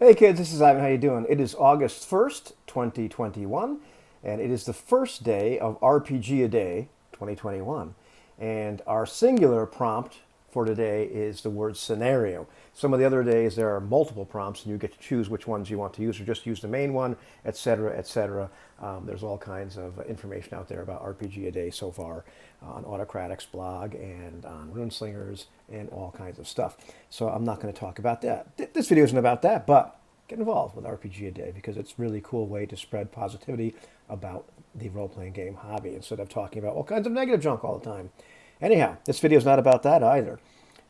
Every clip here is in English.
Hey kids, this is Ivan. How you doing? It is August 1st, 2021, and it is the first day of RPG A Day 2021. And our singular prompt for today is the word scenario. Some of the other days there are multiple prompts, and you get to choose which ones you want to use, or just use the main one, etc., etc. There's all kinds of information out there about RPG A Day so far on Autocratic's blog and on Runeslingers and all kinds of stuff. So I'm not going to talk about that. This video isn't about that, but get involved with RPG A Day because it's a really cool way to spread positivity about the role-playing game hobby instead of talking about all kinds of negative junk all the time. Anyhow, this video is not about that either.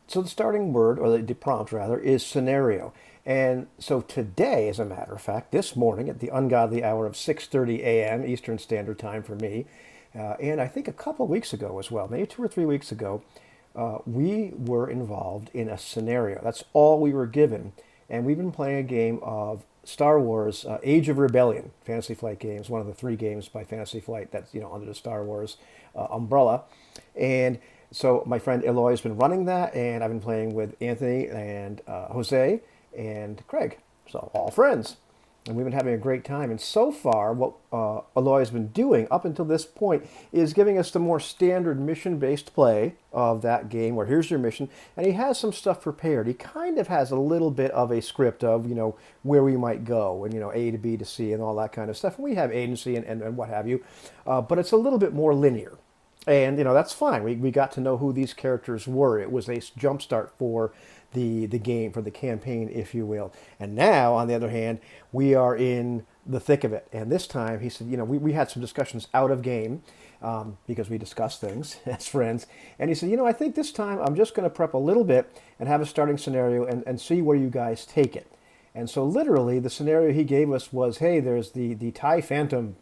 So the starting word, or the prompt rather, is scenario. And so today, as a matter of fact, this morning at the ungodly hour of 6:30 a.m. Eastern Standard Time for me, and I think a couple of weeks ago as well, maybe 2 or 3 weeks ago, we were involved in a scenario. That's all we were given. And we've been playing a game of Star Wars Age of Rebellion, Fantasy Flight games, one of the three games by Fantasy Flight that's under the Star Wars umbrella. And so my friend Eloy has been running that, and I've been playing with Anthony and Jose and Craig. So all friends. And we've been having a great time. And so far, what Eloy has been doing up until this point is giving us the more standard mission-based play of that game, where here's your mission, and he has some stuff prepared. He kind of has a little bit of a script of, where we might go, and, A to B to C and all that kind of stuff. And we have agency and what have you, but it's a little bit more linear. And, that's fine. We got to know who these characters were. It was a jumpstart for the game, for the campaign, if you will. And now, on the other hand, we are in the thick of it. And this time, he said, we had some discussions out of game because we discussed things as friends. And he said, I think this time I'm just going to prep a little bit and have a starting scenario and see where you guys take it. And so literally the scenario he gave us was, hey, there's the TIE Phantom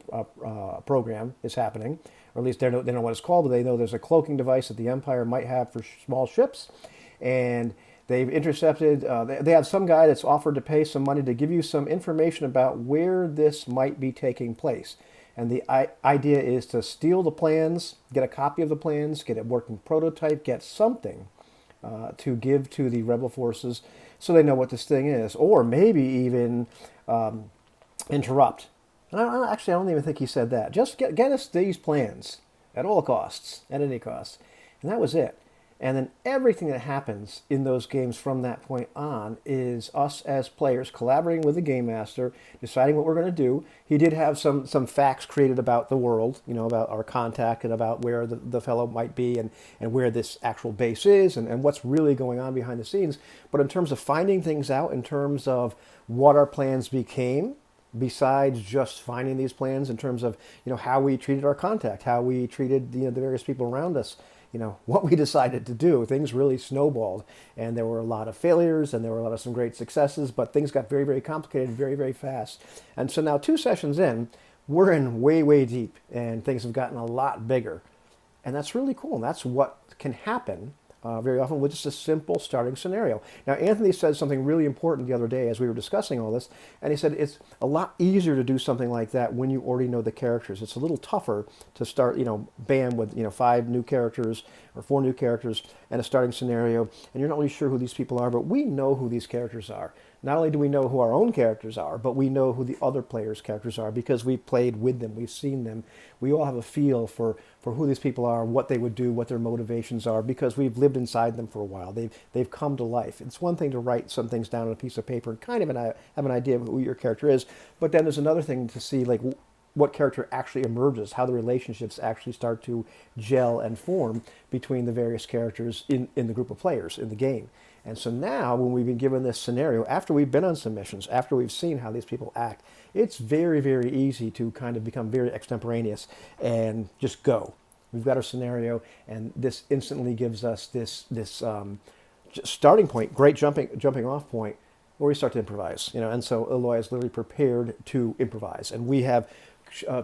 program is happening, or at least they don't know what it's called, but they know there's a cloaking device that the Empire might have for small ships. And they've intercepted, they have some guy that's offered to pay some money to give you some information about where this might be taking place. And the idea is to steal the plans, get a copy of the plans, get a working prototype, get something to give to the rebel forces so they know what this thing is, or maybe even interrupt. And actually, I don't even think he said that. Just get us these plans at all costs, at any cost. And that was it. And then everything that happens in those games from that point on is us as players collaborating with the game master, deciding what we're going to do. He did have some facts created about the world, about our contact and about where the fellow might be and where this actual base is and what's really going on behind the scenes. But in terms of finding things out, in terms of what our plans became, besides just finding these plans, in terms of how we treated our contact, how we treated the various people around us, what we decided to do, things really snowballed. And there were a lot of failures and there were a lot of some great successes, but things got very, very complicated very, very fast. And so now 2 sessions in, we're in way, way deep and things have gotten a lot bigger. And that's really cool. And that's what can happen very often with just a simple starting scenario. Now, Anthony said something really important the other day as we were discussing all this, and he said it's a lot easier to do something like that when you already know the characters. It's a little tougher to start, bam, with 5 new characters or 4 new characters and a starting scenario, and you're not really sure who these people are, but we know who these characters are. Not only do we know who our own characters are, but we know who the other players' characters are because we've played with them, we've seen them. We all have a feel for who these people are, what they would do, what their motivations are, because we've lived inside them for a while. They've come to life. It's one thing to write some things down on a piece of paper and kind of have an idea of who your character is, but then there's another thing to see, like, what character actually emerges, how the relationships actually start to gel and form between the various characters in the group of players in the game. And so now, when we've been given this scenario, after we've been on some missions, after we've seen how these people act, it's very, very easy to kind of become very extemporaneous and just go. We've got our scenario, and this instantly gives us this starting point, great jumping off point, where we start to improvise. And so Eloy is literally prepared to improvise, and we have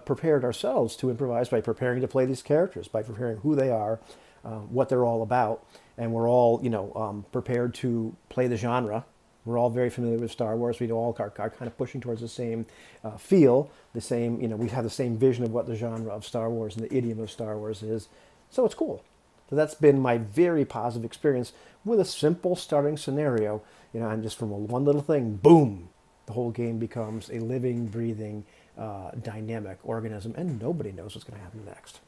prepared ourselves to improvise by preparing to play these characters, by preparing who they are, what they're all about, and we're all, prepared to play the genre. We're all very familiar with Star Wars. We all are kind of pushing towards the same feel, the same, we have the same vision of what the genre of Star Wars and the idiom of Star Wars is. So it's cool. So that's been my very positive experience with a simple starting scenario, and just from one little thing, boom, the whole game becomes a living, breathing, dynamic organism, and nobody knows what's going to happen next.